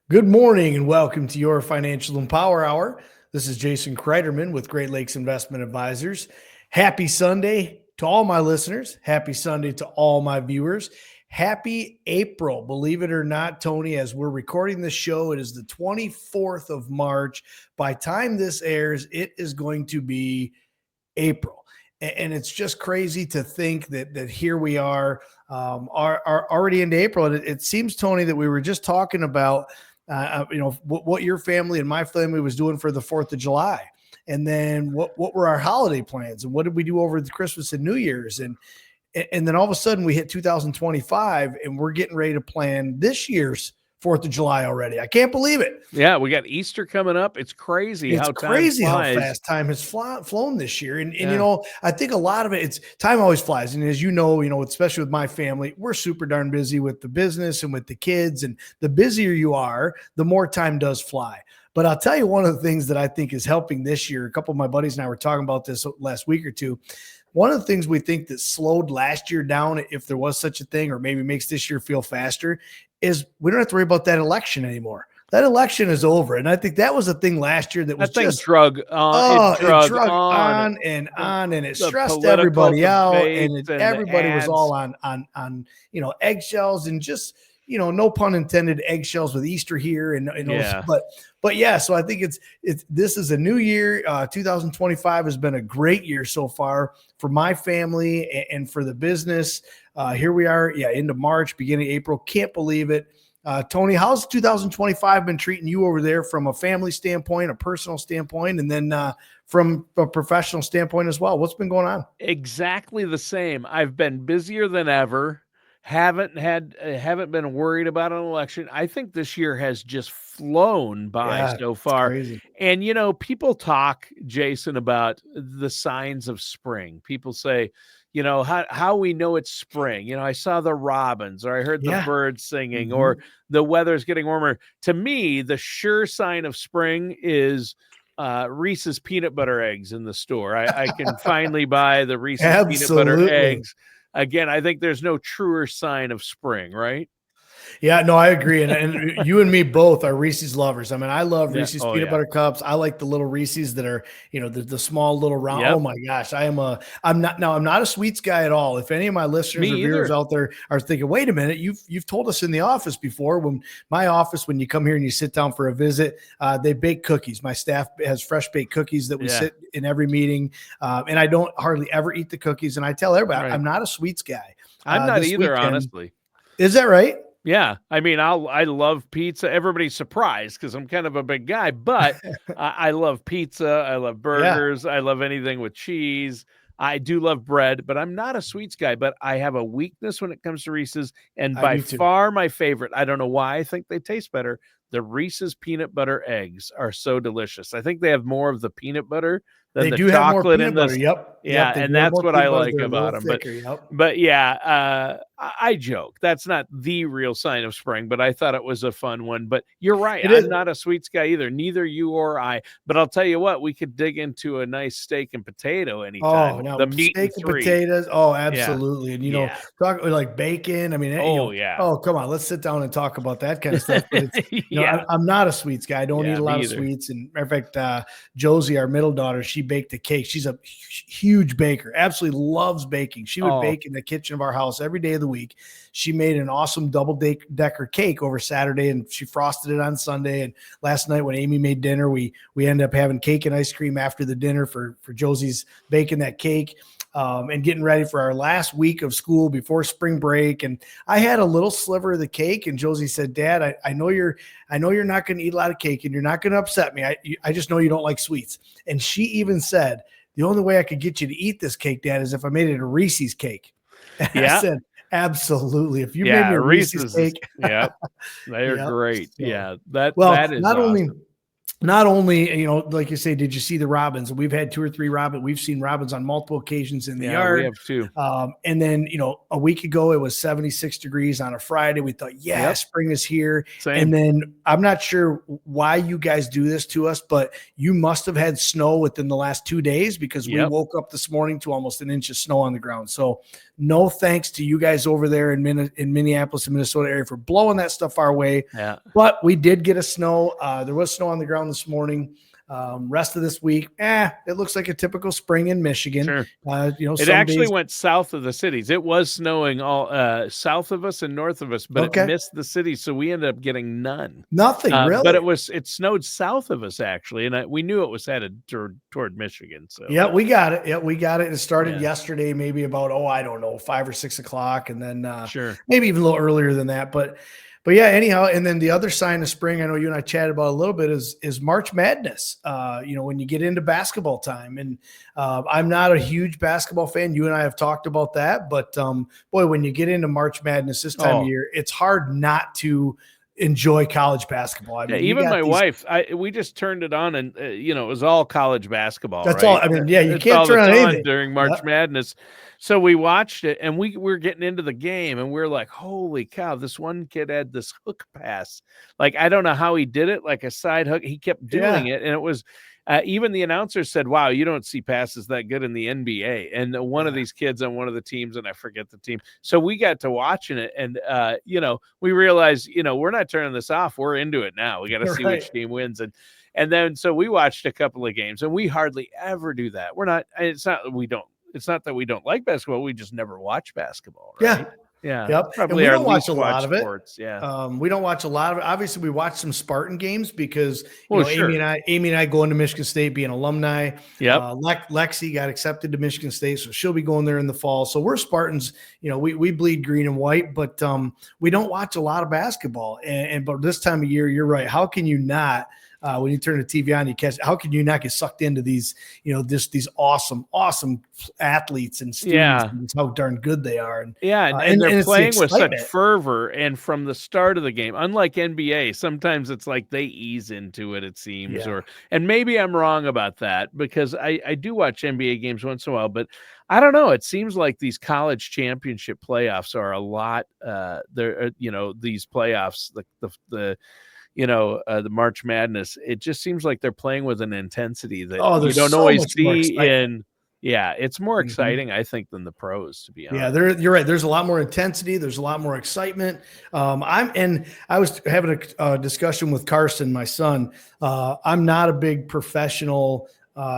Good morning and welcome to your Financial Empower Hour. This is Jason Cryderman with Great Lakes Investment Advisors. Happy Sunday to all my listeners. Happy Sunday to all my viewers. Happy April. Believe it or not, Tony, as we're recording this show, it is the 24th of March. By time this airs, it is going to be April. And it's just crazy to think that here we are already into April. And it seems, Tony, that we were just talking about what your family and my family was doing for the 4th of July. And then what were our holiday plans and what did we do over the Christmas and New Year's? And then all of a sudden we hit 2025 and we're getting ready to plan this year's 4th of July already. I can't believe it. Yeah, we got Easter coming up. It's crazy how fast time has flown this year. And I think a lot of it's time always flies. And as you know, especially with my family, we're super darn busy with the business and with the kids. And the busier you are, the more time does fly. But I'll tell you one of the things that I think is helping this year. A couple of my buddies and I were talking about this last week or two. One of the things we think that slowed last year down, if there was such a thing, or maybe makes this year feel faster, is we don't have to worry about that election anymore. That election is over. And I think that was a thing last year that was just drug on. It drug on and on, and it stressed everybody out. And everybody was all on eggshells and just, no pun intended, eggshells with Easter here. But yeah, so I think this is a new year. 2025 has been a great year so far for my family and for the business. Here we are, into March, beginning of April. Can't believe it. Tony, how's 2025 been treating you over there from a family standpoint, a personal standpoint, and then from a professional standpoint as well? What's been going on? Exactly the same. I've been busier than ever. Haven't been worried about an election. I think this year has just flown by so far. Crazy. And, people talk, Jason, about the signs of spring. People say, how we know it's spring. I saw the robins, or I heard the birds singing, or the weather's getting warmer. To me, the sure sign of spring is Reese's peanut butter eggs in the store. I can finally buy the Reese's peanut butter eggs. Again, I think there's no truer sign of spring, right? Yeah, no, I agree. And you and me both are Reese's lovers. I mean, I love Reese's peanut butter cups. I like the little Reese's that are, the small little round. Yep. Oh my gosh. I'm not a sweets guy at all. If any of my listeners or viewers out there are thinking, wait a minute, you've told us in the office before, when you come here and you sit down for a visit, they bake cookies. My staff has fresh baked cookies that we sit in every meeting. And I don't hardly ever eat the cookies. And I tell everybody, I'm not a sweets guy. I'm not either, honestly. Is that right? Yeah. I mean, I love pizza. Everybody's surprised because I'm kind of a big guy, but I love pizza. I love burgers. I love anything with cheese. I do love bread, but I'm not a sweets guy, but I have a weakness when it comes to Reese's. And by far my favorite, I don't know why I think they taste better. The Reese's peanut butter eggs are so delicious. I think they have more of the peanut butter than the chocolate in this. Yep. And that's what I like about them. But I joke. That's not the real sign of spring, but I thought it was a fun one. But you're right. I'm not a sweets guy either. Neither you or I. But I'll tell you what, we could dig into a nice steak and potato anytime. Oh, no, the meat steak and potatoes. Oh, absolutely. And talk like bacon. I mean, oh, come on, let's sit down and talk about that kind of stuff. But it's, I'm not a sweets guy. I don't eat a lot of sweets. And matter of fact, Josie, our middle daughter, she baked a cake. She's a huge baker. Absolutely loves baking. She would bake in the kitchen of our house every day of the week. She made an awesome double-decker cake over Saturday, and she frosted it on Sunday. And last night when Amy made dinner, we ended up having cake and ice cream after the dinner for Josie's baking that cake. And getting ready for our last week of school before spring break. And I had a little sliver of the cake, and Josie said, Dad, I know you're not going to eat a lot of cake and you're not going to upset me. I just know you don't like sweets. And she even said, the only way I could get you to eat this cake, Dad, is if I made it a Reese's cake. And I said, absolutely. If you made me a Reese's cake. They are great. So, that is awesome. Not only, like you say, did you see the robins? We've had 2 or 3 robins. We've seen robins on multiple occasions in the yard. We have too. And then, a week ago, it was 76 degrees on a Friday. We thought, spring is here. Same. And then I'm not sure why you guys do this to us, but you must have had snow within the last 2 days because we woke up this morning to almost an inch of snow on the ground. So no thanks to you guys over there in Minneapolis and Minnesota area for blowing that stuff our way. Yeah. But we did get a snow. There was snow on the ground this morning. Rest of this week, it looks like a typical spring in Michigan. Sure. It actually went south of the cities. It was snowing all south of us and north of us, but it missed the cities, so we ended up getting none. Nothing, really. But it snowed south of us actually, and we knew it was headed toward Michigan. So we got it. Yeah, we got it. It started yesterday, maybe about 5 or 6 o'clock, and then maybe even a little earlier than that, but yeah, anyhow, and then the other sign of spring, I know you and I chatted about a little bit, is March Madness. When you get into basketball time, and I'm not a huge basketball fan. You and I have talked about that, but boy, when you get into March Madness this time of year, it's hard not to enjoy college basketball. I mean, even my wife, we just turned it on, and it was all college basketball. That's all. I mean, you can't turn on anything during March Madness. So we watched it, and we're getting into the game, and we're like, holy cow, this one kid had this hook pass. Like, I don't know how he did it, like a side hook. He kept doing it, and it was even the announcer said, wow, you don't see passes that good in the NBA. And one of these kids on one of the teams, and I forget the team. So we got to watching it, and, we realized, we're not turning this off. We're into it now. We got to see which team wins. And then so we watched a couple of games, and we hardly ever do that. It's not that we don't like basketball. We just never watch basketball. Right? Yeah. Yep. Probably and we don't watch a lot of it. Sports. Yeah. We don't watch a lot of it. Obviously, we watch some Spartan games because Amy and I going to Michigan State, being alumni. Yep. Lexi got accepted to Michigan State, so she'll be going there in the fall. So we're Spartans. We bleed green and white, but we don't watch a lot of basketball. But this time of year, you're right. How can you not? When you turn the TV on, how can you not get sucked into these, these awesome athletes and students and how darn good they are. And they're playing with such fervor. And from the start of the game, unlike NBA, sometimes it's like they ease into it, it seems, and maybe I'm wrong about that, because I do watch NBA games once in a while, but I don't know. It seems like these college championship playoffs are a lot, these playoffs, the March Madness, it just seems like they're playing with an intensity that you don't always see in. Yeah, it's more exciting, I think, than the pros, to be honest. Yeah, you're right. There's a lot more intensity. There's a lot more excitement. I was having a discussion with Carson, my son. I'm not a big professional,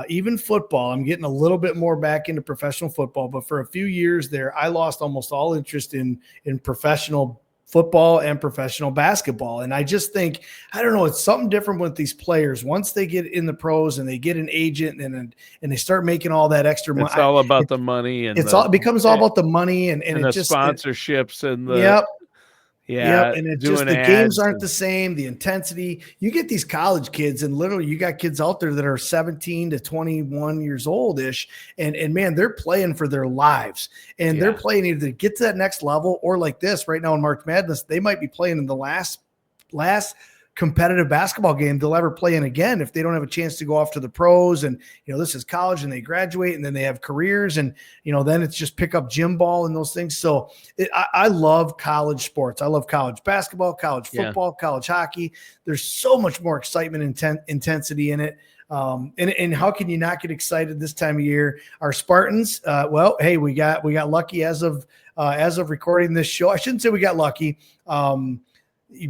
even football. I'm getting a little bit more back into professional football, but for a few years there, I lost almost all interest in professional football and professional basketball. And I just think, I don't know, it's something different with these players. Once they get in the pros and they get an agent and they start making all that extra money. It's all about the money, and it becomes all about the money and the sponsorships and the and it just, the games aren't the same, the intensity. You get these college kids, and literally you got kids out there that are 17 to 21 years old-ish, and man, they're playing for their lives, and they're playing either to get to that next level, or like this right now in March Madness, they might be playing in the last competitive basketball game they'll ever play in again if they don't have a chance to go off to the pros. And this is college, and they graduate, and then they have careers, and then it's just pick up gym ball and those things. So I love college sports. I love college basketball, college football, college hockey. There's so much more excitement and intensity in it. And how can you not get excited this time of year? Our Spartans, hey, we got lucky as of recording this show. I shouldn't say we got lucky.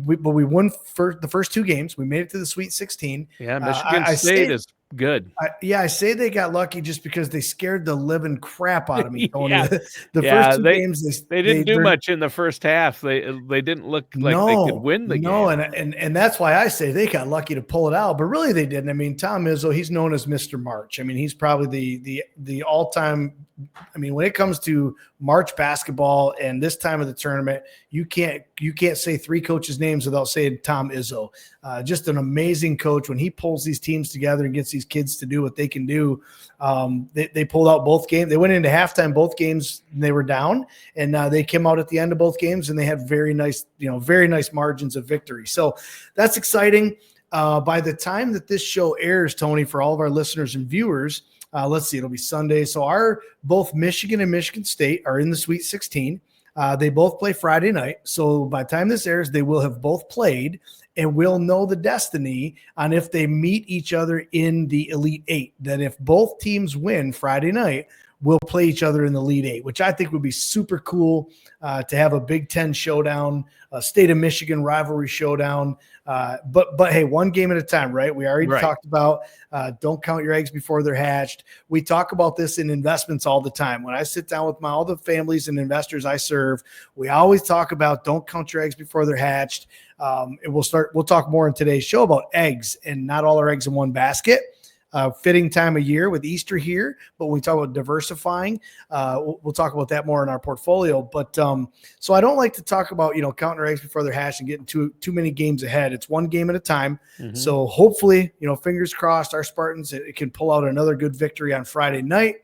But we won the first two games. We made it to the Sweet 16. Yeah, Michigan State is good. I say they got lucky just because they scared the living crap out of me. The first two games, they didn't do much in the first half. They didn't look like they could win the game. No, and that's why I say they got lucky to pull it out. But really, they didn't. I mean, Tom Izzo, he's known as Mr. March. I mean, he's probably the all-time. I mean, when it comes to March basketball and this time of the tournament, you can't say three coaches' names without saying Tom Izzo. Just an amazing coach. When he pulls these teams together and gets these kids to do what they can do, they pulled out both games. They went into halftime both games, and they were down, and they came out at the end of both games, and they had very nice margins of victory. So that's exciting. By the time that this show airs, Tony, for all of our listeners and viewers, let's see, it'll be Sunday. So both Michigan and Michigan State are in the Sweet 16. They both play Friday night. So by the time this airs, they will have both played, and we'll know the destiny on if they meet each other in the Elite Eight. That if both teams win Friday night, will play each other in the Elite Eight, which I think would be super cool to have a Big Ten showdown, a state of Michigan rivalry showdown. But hey, one game at a time, right? We already talked about don't count your eggs before they're hatched. We talk about this in investments all the time. When I sit down with all the families and investors I serve, we always talk about don't count your eggs before they're hatched. We'll talk more in today's show about eggs and not all our eggs in one basket. Fitting time of year with Easter here, but when we talk about diversifying, we'll talk about that more in our portfolio. But so I don't like to talk about, counting our eggs before they're hatched and getting too many games ahead. It's one game at a time. Mm-hmm. So hopefully, fingers crossed, our Spartans, it can pull out another good victory on Friday night.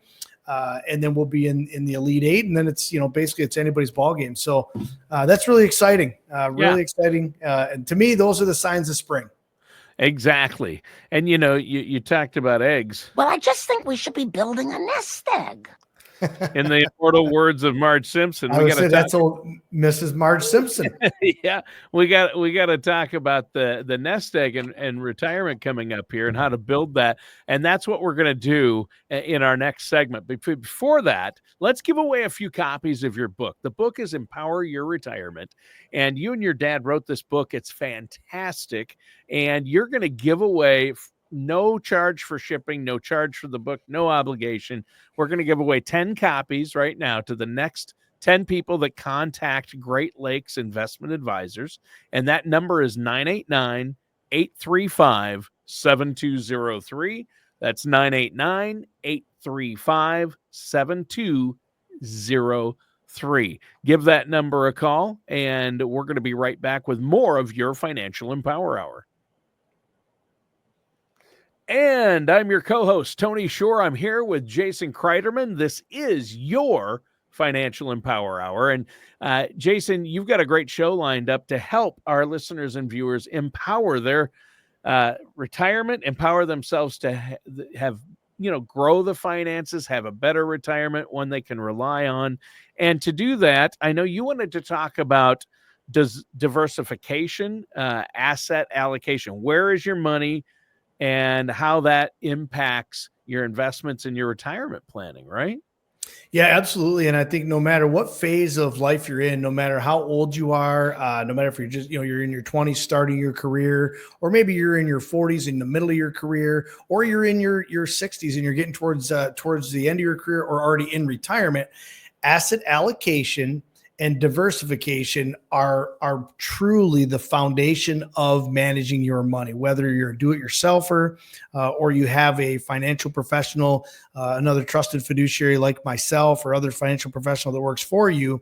And then we'll be in the Elite Eight, and then it's, basically it's anybody's ball game. So that's really exciting, exciting. And to me, those are the signs of spring. Exactly. And, you talked about eggs. Well, I just think we should be building a nest egg. In the immortal words of Marge Simpson, that's old Mrs. Marge Simpson. Yeah, we got to talk about the nest egg and retirement coming up here and how to build that, and that's what we're going to do in our next segment. Before that, let's give away a few copies of your book. The book is Empower Your Retirement, and you and your dad wrote this book. It's fantastic, and you're going to give away. No charge for shipping, no charge for the book, no obligation. We're going to give away 10 copies right now to the next 10 people that contact Great Lakes Investment Advisors. And that number is 989-835-7203. That's 989-835-7203. Give that number a call, and we're going to be right back with more of your Financial Empower Hour. And I'm your co-host, Tony Shore. I'm here with Jason Cryderman. This is your Financial Empower Hour. And Jason, you've got a great show lined up to help our listeners and viewers empower their retirement, empower themselves to have, grow the finances, have a better retirement, one they can rely on. And to do that, I know you wanted to talk about diversification, asset allocation. Where is your money? And how that impacts your investments and your retirement planning, right? Yeah, absolutely. And I think no matter what phase of life you're in, no matter how old you are, no matter if you're just, you're in your 20s starting your career, or maybe you're in your 40s in the middle of your career, or you're in your 60s and you're getting towards the end of your career or already in retirement, asset allocation and diversification are truly the foundation of managing your money, whether you're a do-it-yourselfer or you have a financial professional, another trusted fiduciary like myself or other financial professional that works for you.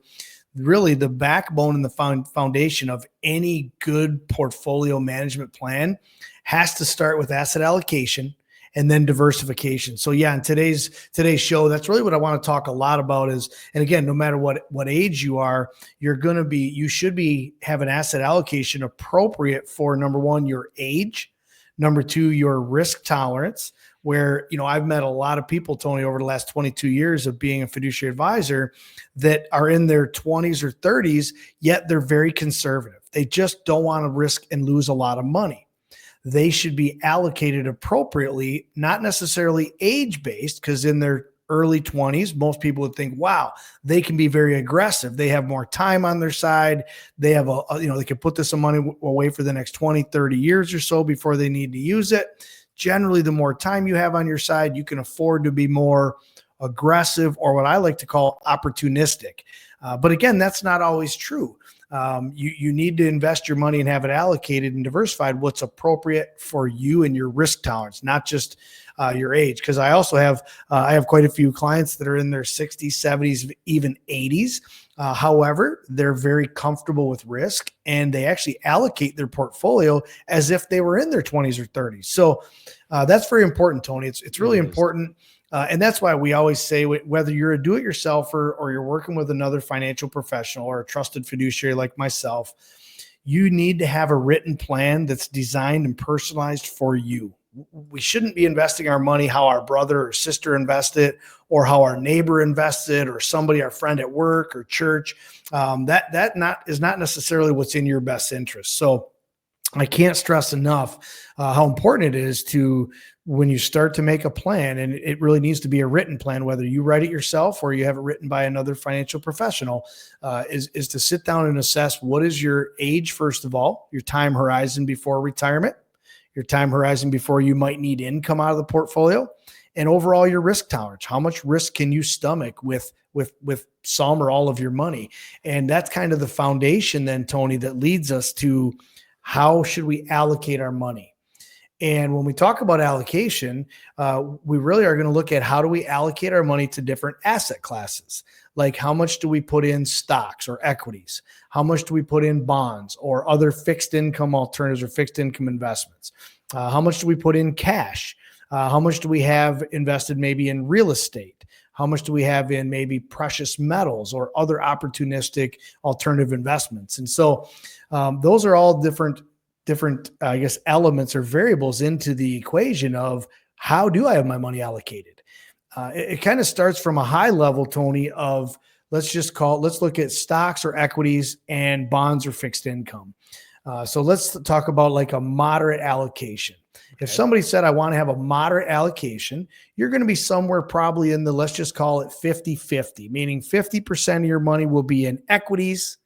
Really, the backbone and the foundation of any good portfolio management plan has to start with asset allocation and then diversification. So yeah, in today's show, that's really what I want to talk a lot about is, and again, no matter what age you are, you should be have an asset allocation appropriate for, number one, your age, number two, your risk tolerance, where, I've met a lot of people, Tony, over the last 22 years of being a fiduciary advisor that are in their 20s or 30s, yet they're very conservative. They just don't want to risk and lose a lot of money. They should be allocated appropriately, not necessarily age-based, because in their early 20s, most people would think, wow, they can be very aggressive. They have more time on their side. They have they can put this money away for the next 20, 30 years or so before they need to use it. Generally, the more time you have on your side, you can afford to be more aggressive, or what I like to call opportunistic. But again, that's not always true. You need to invest your money and have it allocated and diversified what's appropriate for you and your risk tolerance, not just your age. Because I also have quite a few clients that are in their 60s, 70s, even 80s. However, they're very comfortable with risk, and they actually allocate their portfolio as if they were in their 20s or 30s. So that's very important, Tony. It's really important. And that's why we always say, whether you're a do-it-yourselfer or you're working with another financial professional or a trusted fiduciary like myself, you need to have a written plan that's designed and personalized for you. We shouldn't be investing our money how our brother or sister invested, or how our neighbor invested, or somebody, our friend at work or church. That is not necessarily what's in your best interest. So I can't stress enough how important it is to, when you start to make a plan, and it really needs to be a written plan, whether you write it yourself or you have it written by another financial professional, is to sit down and assess what is your age, first of all, your time horizon before retirement, your time horizon before you might need income out of the portfolio, and overall your risk tolerance. How much risk can you stomach with some or all of your money? And that's kind of the foundation then, Tony, that leads us to how should we allocate our money? And when we talk about allocation, we really are going to look at how do we allocate our money to different asset classes. Like how much do we put in stocks or equities? How much do we put in bonds or other fixed income alternatives or fixed income investments? How much do we put in cash? How much do we have invested maybe in real estate? How much do we have in maybe precious metals or other opportunistic alternative investments? And so those are all different, I guess, elements or variables into the equation of how do I have my money allocated? It kind of starts from a high level, Tony, of let's look at stocks or equities and bonds or fixed income. So let's talk about like a moderate allocation. If somebody said, I want to have a moderate allocation, you're going to be somewhere probably in the, let's just call it 50-50, meaning 50% of your money will be in equities,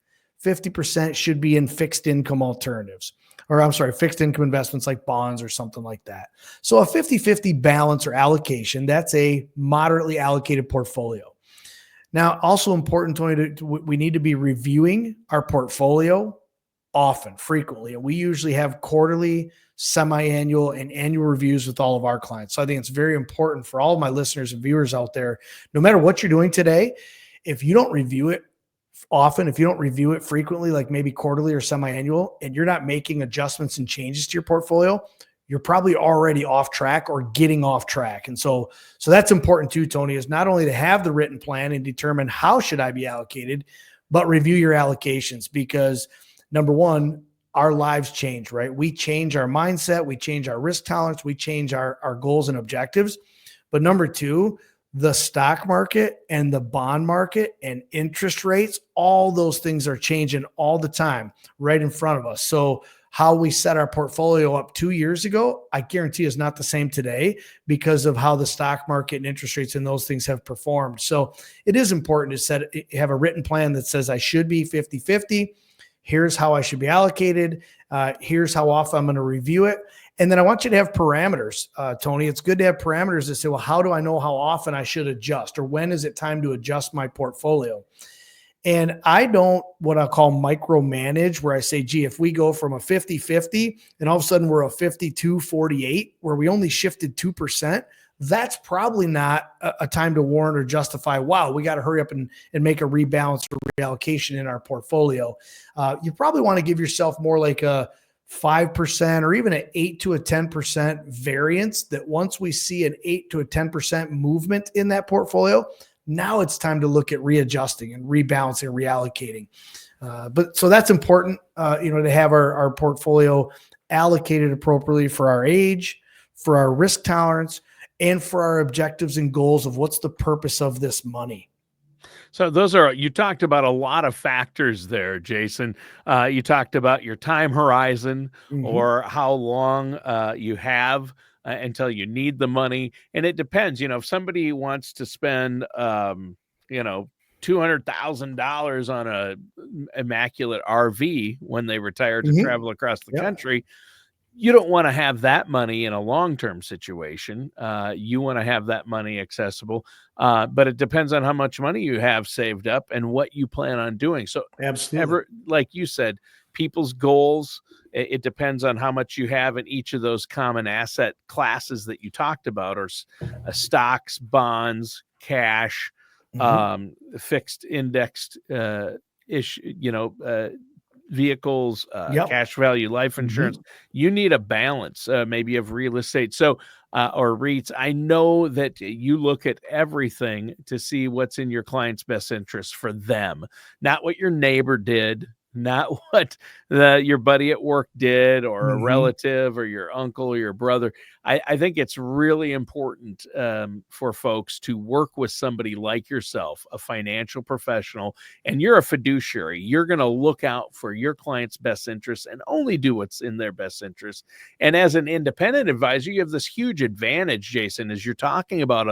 50% should be in fixed income alternatives, or I'm sorry, fixed income investments like bonds or something like that. So a 50-50 balance or allocation, that's a moderately allocated portfolio. Now, also important, Tony, we need to be reviewing our portfolio often, frequently. And we usually have quarterly, semi-annual, and annual reviews with all of our clients. So I think it's very important for all of my listeners and viewers out there, no matter what you're doing today, if you don't review it often, if you don't review it frequently, like maybe quarterly or semi-annual, and you're not making adjustments and changes to your portfolio, you're probably already off track or getting off track. And so that's important too, Tony, is not only to have the written plan and determine how should I be allocated, but review your allocations, because number one, our lives change, right? We change our mindset, we change our risk tolerance, we change our goals and objectives. But number two, the stock market and the bond market and interest rates, all those things are changing all the time right in front of us. So how we set our portfolio up 2 years ago, I guarantee is not the same today because of how the stock market and interest rates and those things have performed. So it is important to have a written plan that says I should be 50-50. Here's how I should be allocated. Here's how often I'm going to review it. And then I want you to have parameters, Tony. It's good to have parameters that say, well, how do I know how often I should adjust, or when is it time to adjust my portfolio? And I don't what I call micromanage, where I say, gee, if we go from a 50-50 and all of a sudden we're a 52-48, where we only shifted 2%, that's probably not a time to warrant or justify, wow, we got to hurry up and make a rebalance or reallocation in our portfolio. You probably want to give yourself more like a 5% or even an 8 to a 10% variance, that once we see an 8 to a 10% movement in that portfolio, now it's time to look at readjusting and rebalancing, reallocating. But so that's important, to have our portfolio allocated appropriately for our age, for our risk tolerance, and for our objectives and goals of what's the purpose of this money. So you talked about a lot of factors there, Jason. You talked about your time horizon, or how long you have until you need the money. And it depends, if somebody wants to spend, $200,000 on a immaculate RV when they retire to travel across the country, you don't want to have that money in a long-term situation. You want to have that money accessible, but it depends on how much money you have saved up and what you plan on doing. So absolutely, like you said, people's goals, it depends on how much you have in each of those common asset classes that you talked about, or stocks, bonds, cash, fixed indexed vehicles, cash value, life insurance. You need a balance, maybe of real estate. So, or REITs. I know that you look at everything to see what's in your client's best interest for them, not what your neighbor did, not what your buddy at work did, or a relative, or your uncle, or your brother. I think it's really important for folks to work with somebody like yourself, a financial professional, and you're a fiduciary. You're going to look out for your client's best interests and only do what's in their best interest. And as an independent advisor, you have this huge advantage, Jason, as you're talking about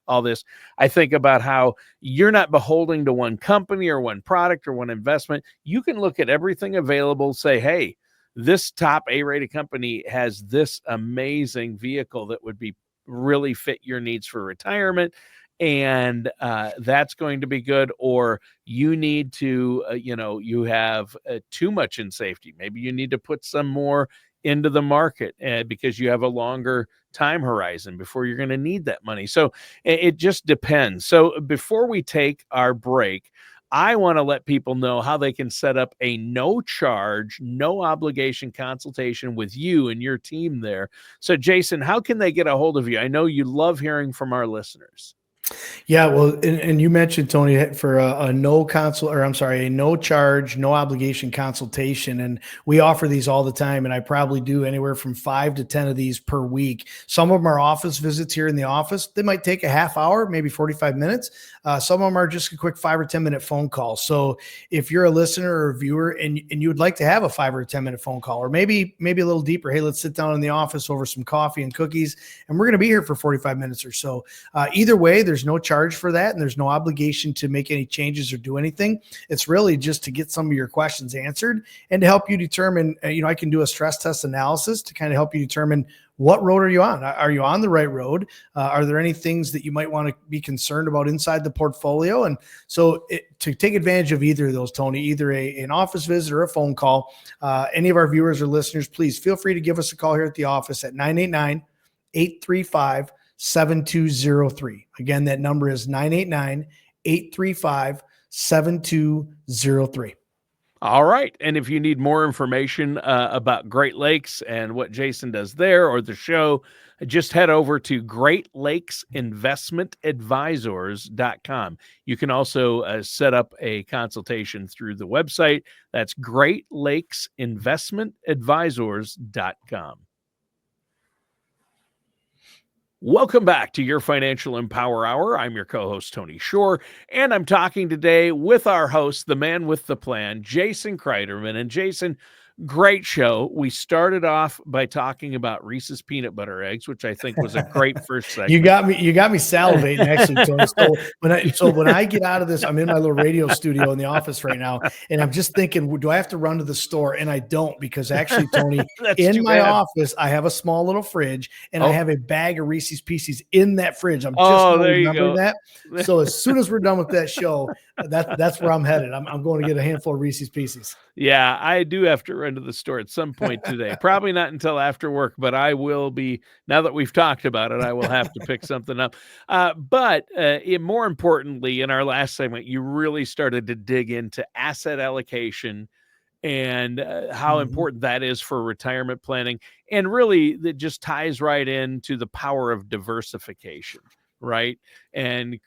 all this. I think about how you're not beholden to one company or one product or one investment. You can look at everything available, say, hey, this top A-rated company has this amazing vehicle that would be really fit your needs for retirement, and that's going to be good. Or you need to, you have too much in safety. Maybe you need to put some more into the market because you have a longer time horizon before you're going to need that money. So it just depends. So before we take our break, I want to let people know how they can set up a no charge, no obligation consultation with you and your team there. So Jason, how can they get a hold of you? I know you love hearing from our listeners. Yeah, well, and you mentioned, Tony, for a no charge, no obligation consultation, and we offer these all the time, and I probably do anywhere from 5 to 10 of these per week. Some of them are office visits here in the office. They might take a half hour, maybe 45 minutes. Some of them are just a quick 5 or 10 minute phone call. So if you're a listener or a viewer and you would like to have a 5 or 10 minute phone call, or maybe a little deeper, hey, let's sit down in the office over some coffee and cookies, and we're going to be here for 45 minutes or so. Either way, there's no charge for that, and there's no obligation to make any changes or do anything. It's really just to get some of your questions answered and to help you determine, I can do a stress test analysis to kind of help you determine what road are you on? Are you on the right road? Are there any things that you might want to be concerned about inside the portfolio? And so to take advantage of either of those, Tony, either an office visit or a phone call, any of our viewers or listeners, please feel free to give us a call here at the office at 989-835-7203. Again, that number is 989-835-7203. All right. And if you need more information about Great Lakes and what Jason does there, or the show, just head over to GreatLakesInvestmentAdvisors.com. You can also set up a consultation through the website. That's GreatLakesInvestmentAdvisors.com. Welcome back to your Financial Empower Hour. I'm your co-host, Tony Shore, and I'm talking today with our host, the man with the plan, Jason Cryderman. And Jason, great show. We started off by talking about Reese's peanut butter eggs, which I think was a great first segment. You got me salivating, actually, Tony. So when I get out of this, I'm in my little radio studio in the office right now, and I'm just thinking, do I have to run to the store? And I don't, because actually, Tony, in my office, I have a small little fridge, and I have a bag of Reese's Pieces in that fridge. I'm just remembering that. So as soon as we're done with that show, that's where I'm headed. I'm going to get a handful of Reese's Pieces. Yeah, I do have to run to the store at some point today. Probably not until after work, but I will be, now that we've talked about it, I will have to pick something up. But more importantly, in our last segment, you really started to dig into asset allocation and how important that is for retirement planning. And really, that just ties right into the power of diversification, right? And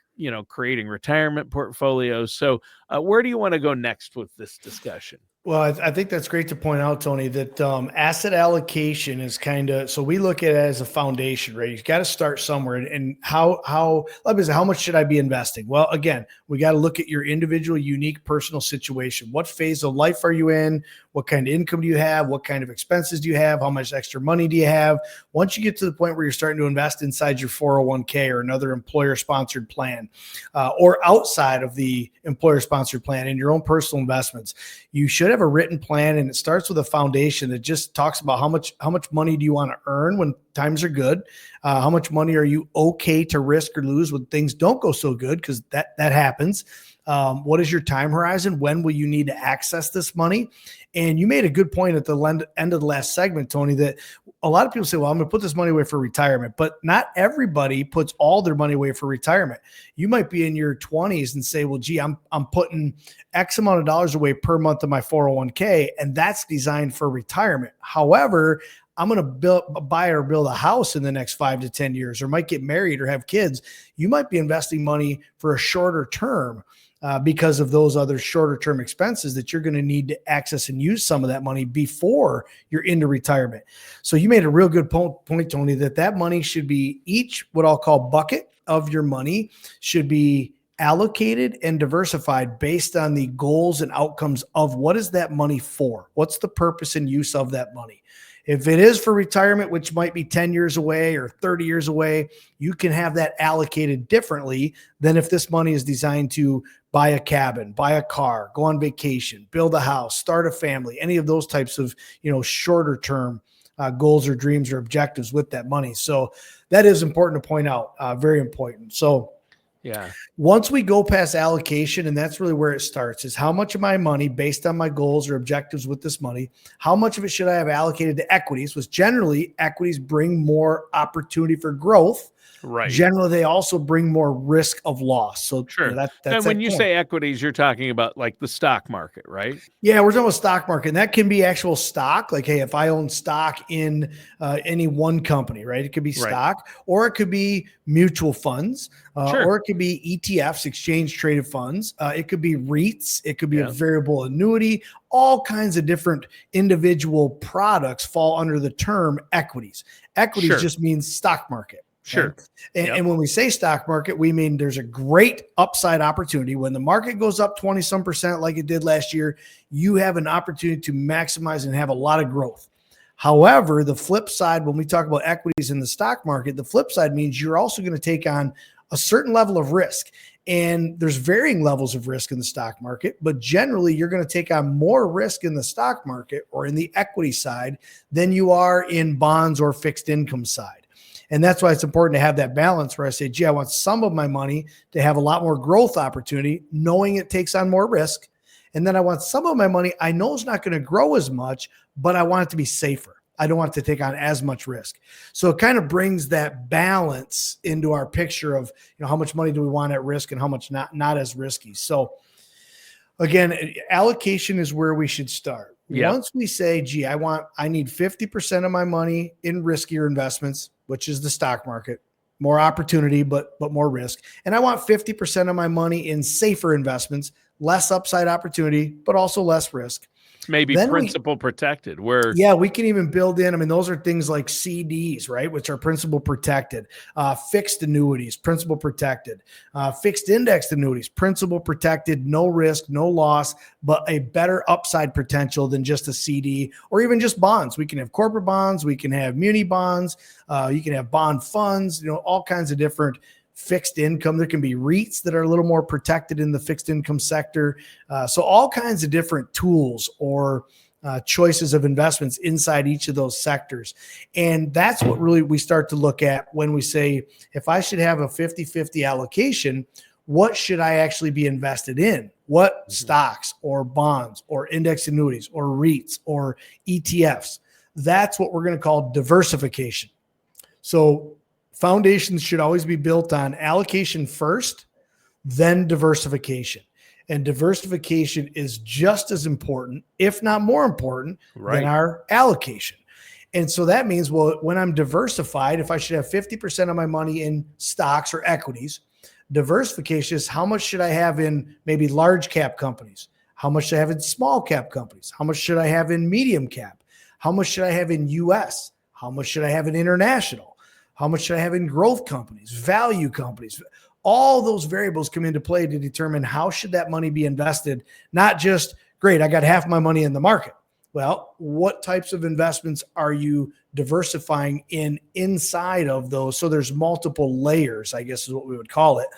creating retirement portfolios. So where do you want to go next with this discussion? Well, I think that's great to point out, Tony, that asset allocation is so we look at it as a foundation, right? You've got to start somewhere. And how much should I be investing? Well, again, we got to look at your individual, unique, personal situation. What phase of life are you in? What kind of income do you have? What kind of expenses do you have? How much extra money do you have? Once you get to the point where you're starting to invest inside your 401k or another employer-sponsored plan, or outside of the employer-sponsored plan in your own personal investments, you should have a written plan, and it starts with a foundation that just talks about how much money do you want to earn when times are good, how much money are you okay to risk or lose when things don't go so good, because that happens. What is your time horizon? When will you need to access this money? And you made a good point at the end of the last segment, Tony, that a lot of people say, well, I'm going to put this money away for retirement, but not everybody puts all their money away for retirement. You might be in your 20s and say, well, gee, I'm putting X amount of dollars away per month in my 401k, and that's designed for retirement. However, I'm going to buy or build a house in the next 5 to 10 years, or might get married or have kids, you might be investing money for a shorter term because of those other shorter term expenses that you're going to need to access and use some of that money before you're into retirement. So you made a real good point, Tony, that money should be each what I'll call bucket of your money should be allocated and diversified based on the goals and outcomes of what is that money for? What's the purpose and use of that money? If it is for retirement, which might be 10 years away or 30 years away, you can have that allocated differently than if this money is designed to buy a cabin, buy a car, go on vacation, build a house, start a family, any of those types of, shorter term goals or dreams or objectives with that money. So that is important to point out, very important. So yeah. Once we go past allocation, and that's really where it starts, is how much of my money based on my goals or objectives with this money, how much of it should I have allocated to equities, which generally equities bring more opportunity for growth. Right. Generally, they also bring more risk of loss. So sure. That's and when you say equities, you're talking about like the stock market, right? Yeah, we're talking about stock market. And that can be actual stock. Like, hey, if I own stock in any one company, right? It could be stock, or it could be mutual funds, or it could be ETFs, exchange traded funds. It could be REITs. It could be a variable annuity. All kinds of different individual products fall under the term equities. Equities just means stock market. Sure. Right? And when we say stock market, we mean there's a great upside opportunity. When the market goes up 20% like it did last year, you have an opportunity to maximize and have a lot of growth. However, the flip side, when we talk about equities in the stock market, the flip side means you're also going to take on a certain level of risk. And there's varying levels of risk in the stock market, but generally you're going to take on more risk in the stock market or in the equity side than you are in bonds or fixed income side. And that's why it's important to have that balance where I say, gee, I want some of my money to have a lot more growth opportunity, knowing it takes on more risk. And then I want some of my money I know is not going to grow as much, but I want it to be safer. I don't want it to take on as much risk. So it kind of brings that balance into our picture of, how much money do we want at risk and how much not as risky. So again, allocation is where we should start. Yep. Once we say, gee, I need 50% of my money in riskier investments, which is the stock market, more opportunity, but more risk. And I want 50% of my money in safer investments, less upside opportunity, but also less risk. Maybe then principal protected where. Yeah, we can even build in, those are things like CDs, right? Which are principal protected, fixed annuities, principal protected, fixed indexed annuities, principal protected, no risk, no loss, but a better upside potential than just a CD or even just bonds. We can have corporate bonds. We can have muni bonds. You can have bond funds, all kinds of different fixed income. There can be REITs that are a little more protected in the fixed income sector. So all kinds of different tools or choices of investments inside each of those sectors. And that's what really we start to look at when we say, if I should have a 50-50 allocation, what should I actually be invested in? What stocks or bonds or index annuities or REITs or ETFs? That's what we're going to call diversification. So foundations should always be built on allocation first, then diversification. And diversification is just as important, if not more important, than our allocation. And so that means, well, when I'm diversified, if I should have 50% of my money in stocks or equities, diversification is how much should I have in maybe large cap companies? How much should I have in small cap companies? How much should I have in medium cap? How much should I have in US? How much should I have in international? How much should I have in growth companies, value companies? All those variables come into play to determine how should that money be invested, not just, great, I got half my money in the market. Well, what types of investments are you diversifying inside of those? So there's multiple layers, I guess is what we would call it,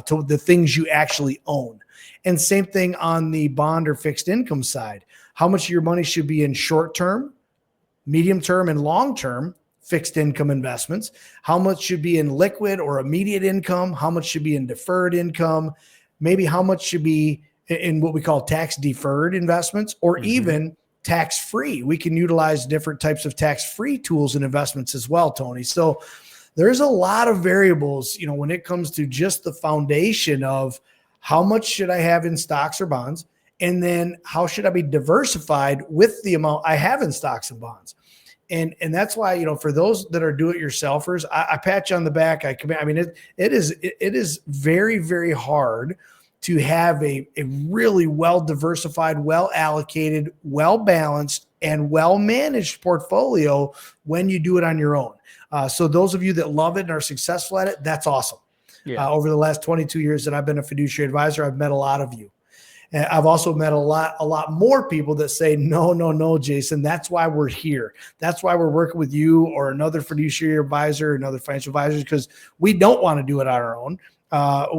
to the things you actually own. And same thing on the bond or fixed income side. How much of your money should be in short term, medium term, and long term fixed income investments? How much should be in liquid or immediate income? How much should be in deferred income? Maybe how much should be in what we call tax deferred investments or even tax-free? We can utilize different types of tax-free tools and investments as well, Tony. So there's a lot of variables, when it comes to just the foundation of how much should I have in stocks or bonds? And then how should I be diversified with the amount I have in stocks and bonds? And that's why, for those that are do-it-yourselfers, I pat you on the back. I mean, it is very, very hard to have a really well-diversified, well-allocated, well-balanced, and well-managed portfolio when you do it on your own. So those of you that love it and are successful at it, that's awesome. Yeah. Over the last 22 years that I've been a fiduciary advisor, I've met a lot of you. And I've also met a lot more people that say, no, Jason, that's why we're here. That's why we're working with you or another fiduciary advisor, another financial advisor, because we don't want to do it on our own.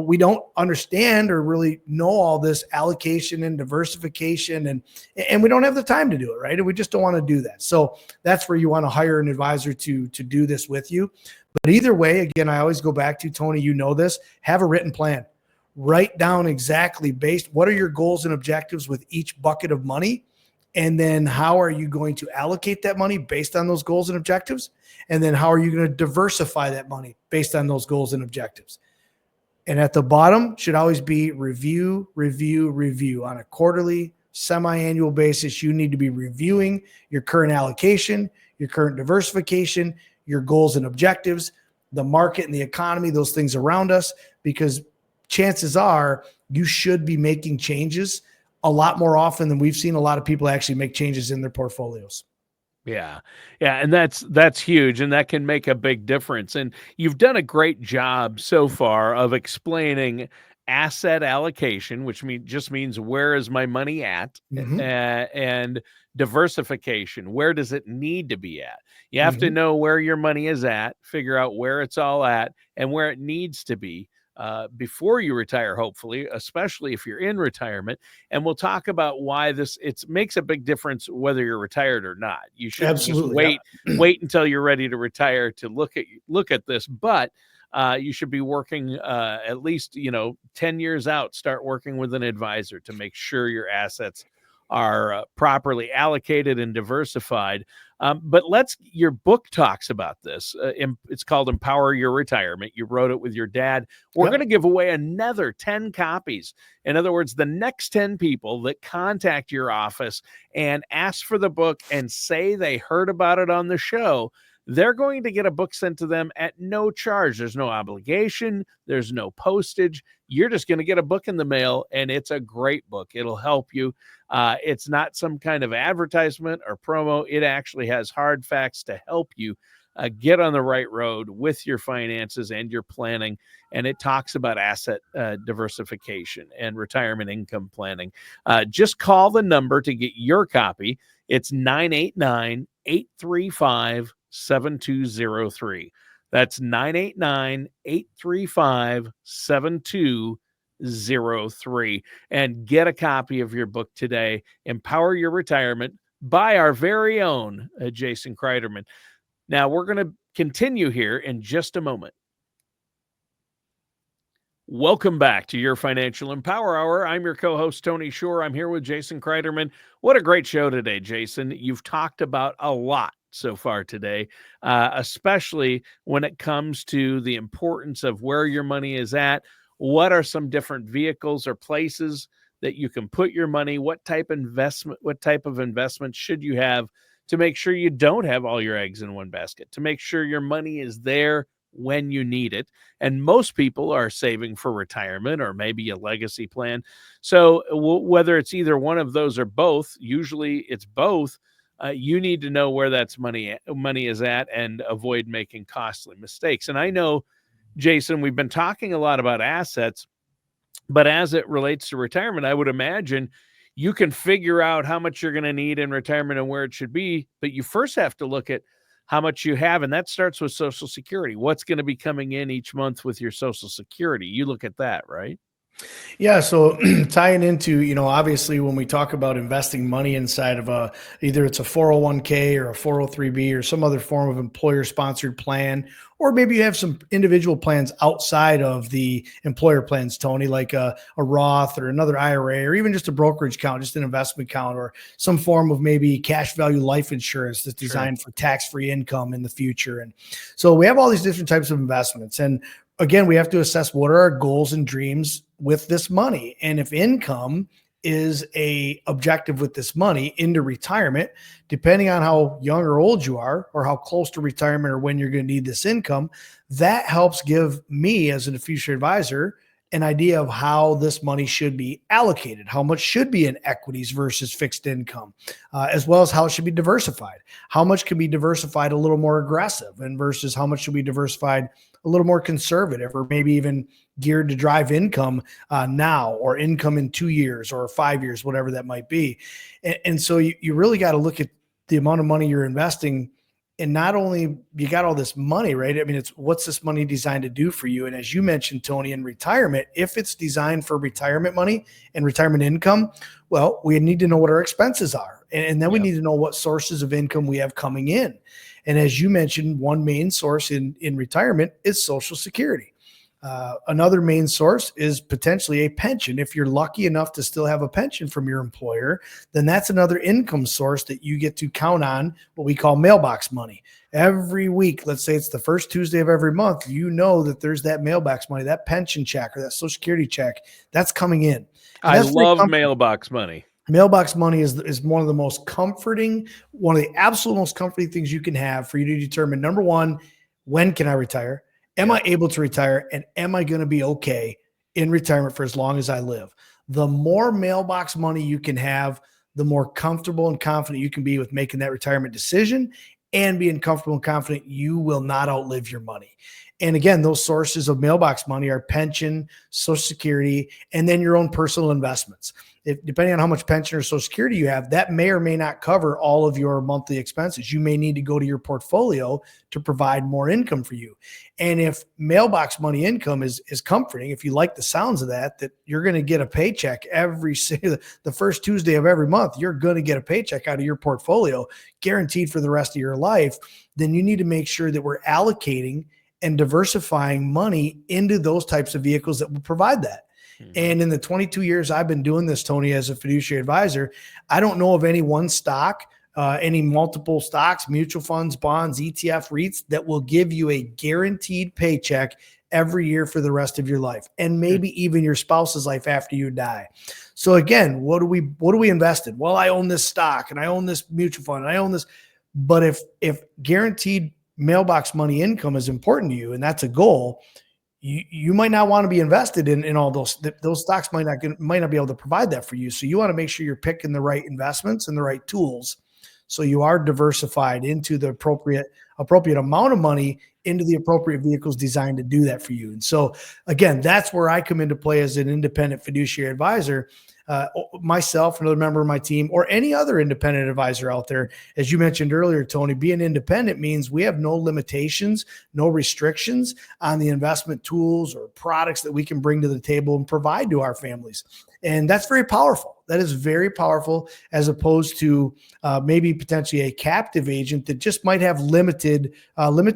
We don't understand or really know all this allocation and diversification, and we don't have the time to do it, right? And we just don't want to do that. So that's where you want to hire an advisor to do this with you. But either way, again, I always go back to, Tony, this, have a written plan. Write down exactly what are your goals and objectives with each bucket of money, and then how are you going to allocate that money based on those goals and objectives, and then how are you going to diversify that money based on those goals and objectives. And at the bottom should always be review on a quarterly, semi-annual basis. You need to be reviewing your current allocation, your current diversification, your goals and objectives, the market and the economy, those things around us, because chances are you should be making changes a lot more often than we've seen a lot of people actually make changes in their portfolios. Yeah. And that's huge. And that can make a big difference. And you've done a great job so far of explaining asset allocation, which just means where is my money at, and diversification. Where does it need to be at? You have to know where your money is at, figure out where it's all at and where it needs to be. Before you retire, hopefully, especially if you're in retirement. And we'll talk about why it makes a big difference whether you're retired or not. You shouldn't just wait until you're ready to retire to look at this, but you should be working at least 10 years out. Start working with an advisor to make sure your assets are properly allocated and diversified. But your book talks about this. It's called Empower Your Retirement. You wrote it with your dad. We're going to give away another 10 copies. In other words, the next 10 people that contact your office and ask for the book and say they heard about it on the show, they're going to get a book sent to them at no charge. There's no obligation. There's no postage. You're just going to get a book in the mail, and it's a great book. It'll help you. It's not some kind of advertisement or promo. It actually has hard facts to help you get on the right road with your finances and your planning. And it talks about asset diversification and retirement income planning. Just call the number to get your copy. It's 989-835-7203. That's 989-835-7203. And get a copy of your book today, Empower Your Retirement, by our very own Jason Cryderman. Now, we're going to continue here in just a moment. Welcome back to your Financial Empower Hour. I'm your co-host, Tony Shore. I'm here with Jason Cryderman. What a great show today, Jason. You've talked about a lot so far today, especially when it comes to the importance of where your money is at. What are some different vehicles or places that you can put your money? What type of investment should you have to make sure you don't have all your eggs in one basket, to make sure your money is there when you need it? And most people are saving for retirement or maybe a legacy plan. So whether it's either one of those or both, usually it's both, you need to know where that's money is at and avoid making costly mistakes. And I know, Jason, we've been talking a lot about assets, but as it relates to retirement, I would imagine you can figure out how much you're going to need in retirement and where it should be, but you first have to look at how much you have, and that starts with Social Security. What's going to be coming in each month with your Social Security? You look at that, right? Yeah. So tying into, obviously when we talk about investing money inside of either it's a 401k or a 403b or some other form of employer sponsored plan, or maybe you have some individual plans outside of the employer plans, Tony, like a Roth or another IRA, or even just a brokerage account, just an investment account, or some form of maybe cash value life insurance that's designed for tax-free income in the future. And so we have all these different types of investments. And again, we have to assess what are our goals and dreams with this money. And if income is a objective with this money into retirement, depending on how young or old you are, or how close to retirement, or when you're going to need this income, that helps give me as a fiduciary advisor an idea of how this money should be allocated, how much should be in equities versus fixed income, as well as how it should be diversified. How much can be diversified a little more aggressive and versus how much should be diversified a little more conservative, or maybe even geared to drive income now, or income in 2 years or 5 years, whatever that might be. And so you really got to look at the amount of money you're investing. And not only you got all this money, right? I mean, it's what's this money designed to do for you? And as you mentioned, Tony, in retirement, if it's designed for retirement money and retirement income, well, we need to know what our expenses are. And then we need to know what sources of income we have coming in. And as you mentioned, one main source in retirement is Social Security. Another main source is potentially a pension. If you're lucky enough to still have a pension from your employer, then that's another income source that you get to count on, what we call mailbox money. Every week, let's say it's the first Tuesday of every month, you know that there's that mailbox money, that pension check or that Social Security check that's coming in. I love mailbox money. Mailbox money is one of the most comforting, one of the absolute most comforting things you can have for you to determine, number one, when can I retire? Am I able to retire? And am I going to be okay in retirement for as long as I live? The more mailbox money you can have, the more comfortable and confident you can be with making that retirement decision, and being comfortable and confident you will not outlive your money. And again, those sources of mailbox money are pension, Social Security, and then your own personal investments. Depending on how much pension or Social Security you have, that may or may not cover all of your monthly expenses. You may need to go to your portfolio to provide more income for you. And if mailbox money income is comforting, if you like the sounds of that you're going to get a paycheck the first Tuesday of every month, you're going to get a paycheck out of your portfolio guaranteed for the rest of your life, then you need to make sure that we're allocating and diversifying money into those types of vehicles that will provide that. And in the 22 years I've been doing this, Tony, as a fiduciary advisor, I don't know of any one stock, any multiple stocks, mutual funds, bonds, ETF, REITs that will give you a guaranteed paycheck every year for the rest of your life, and maybe even your spouse's life after you die. So again, what do we invest in? Well, I own this stock and I own this mutual fund and I own this. But if guaranteed mailbox money income is important to you and that's a goal, you might not want to be invested in all those stocks might not be able to provide that for you. So you want to make sure you're picking the right investments and the right tools, so you are diversified into the appropriate amount of money into the appropriate vehicles designed to do that for you. And so again, that's where I come into play as an independent fiduciary advisor. Myself, another member of my team, or any other independent advisor out there. As you mentioned earlier, Tony, being independent means we have no limitations, no restrictions on the investment tools or products that we can bring to the table and provide to our families. And that's very powerful. That is very powerful, as opposed to maybe potentially a captive agent that just might have limited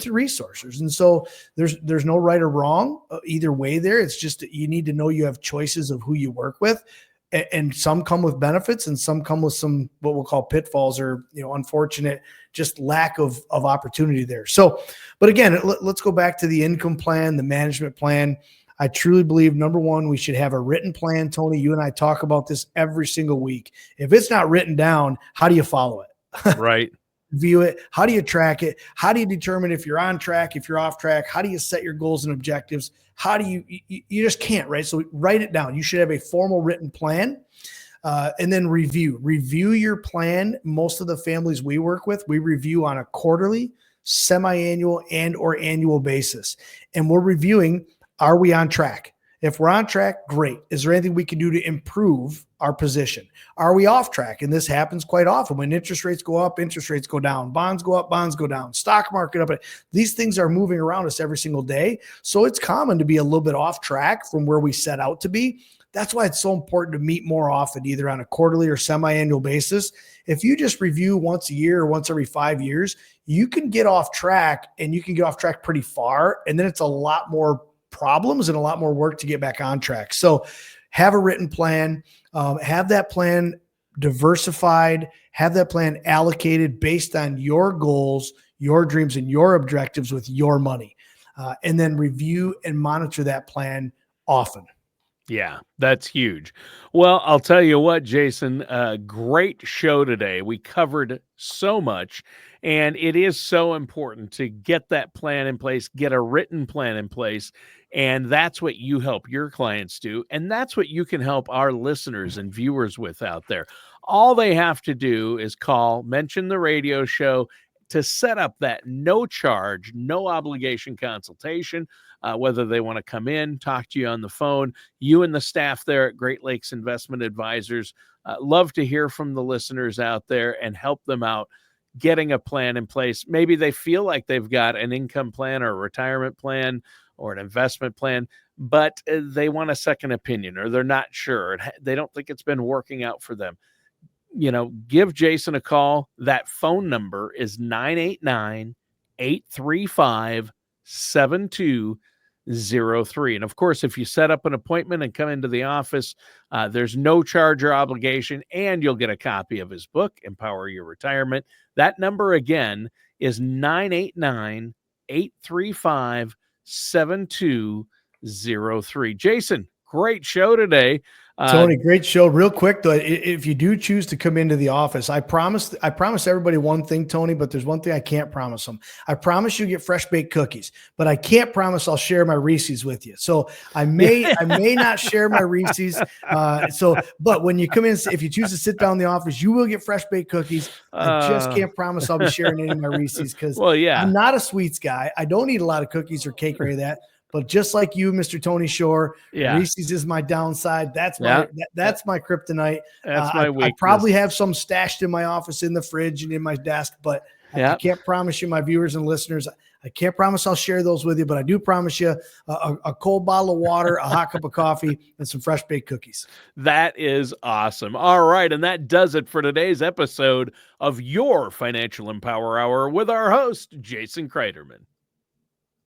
resources. And so there's no right or wrong either way there. It's just that you need to know you have choices of who you work with. And some come with benefits and some come with some, what we'll call pitfalls, or, unfortunate, just lack of opportunity there. So, but again, let's go back to the income plan, the management plan. I truly believe, number one, we should have a written plan. Tony, you and I talk about this every single week. If it's not written down, how do you follow it? Right. View it. How do you track it? How do you determine if you're on track, if you're off track? How do you set your goals and objectives? How do you just can't, right? So write it down. You should have a formal written plan, and then review your plan. Most of the families we work with, we review on a quarterly, semi-annual, and or annual basis. And we're reviewing, are we on track? If we're on track, great. Is there anything we can do to improve our position? Are we off track? And this happens quite often. When interest rates go up, interest rates go down. Bonds go up, bonds go down. Stock market up. These things are moving around us every single day. So it's common to be a little bit off track from where we set out to be. That's why it's so important to meet more often, either on a quarterly or semi-annual basis. If you just review once a year or once every 5 years, you can get off track, and you can get off track pretty far. And then it's a lot more problems and a lot more work to get back on track. So have a written plan, have that plan diversified, have that plan allocated based on your goals, your dreams, and your objectives with your money. And then review and monitor that plan often. Yeah, that's huge. Well, I'll tell you what, Jason, great show today. We covered so much, and it is so important to get that plan in place, get a written plan in place, and that's what you help your clients do, and that's what you can help our listeners and viewers with out there. All they have to do is call, mention the radio show to set up that no charge, no obligation consultation, whether they want to come in, talk to you on the phone. You and the staff there at Great Lakes Investment Advisors love to hear from the listeners out there and help them out getting a plan in place. Maybe they feel like they've got an income plan or a retirement plan or an investment plan, but they want a second opinion, or they're not sure. They don't think it's been working out for them. Give Jason a call. That phone number is 989-835-7203. And of course, if you set up an appointment and come into the office, there's no charge or obligation, and you'll get a copy of his book, Empower Your Retirement. That number again is 989-835-7203. Jason, great show today. Tony, great show. Real quick though, if you do choose to come into the office, I promise everybody one thing, Tony, but there's one thing I can't promise them. I promise you get fresh baked cookies, but I can't promise I'll share my Reese's with you. So I may not share my Reese's. But when you come in, if you choose to sit down in the office, you will get fresh baked cookies. I just can't promise I'll be sharing any of my Reese's because I'm not a sweets guy. I don't eat a lot of cookies or cake or any of that. But just like you, Mr. Tony Shore, Reese's is my downside. That's my kryptonite. That's my weakness. I probably have some stashed in my office, in the fridge, and in my desk. But I can't promise you, my viewers and listeners, I can't promise I'll share those with you. But I do promise you a cold bottle of water, a hot cup of coffee, and some fresh baked cookies. That is awesome. All right, and that does it for today's episode of your Financial Empower Hour with our host, Jason Cryderman.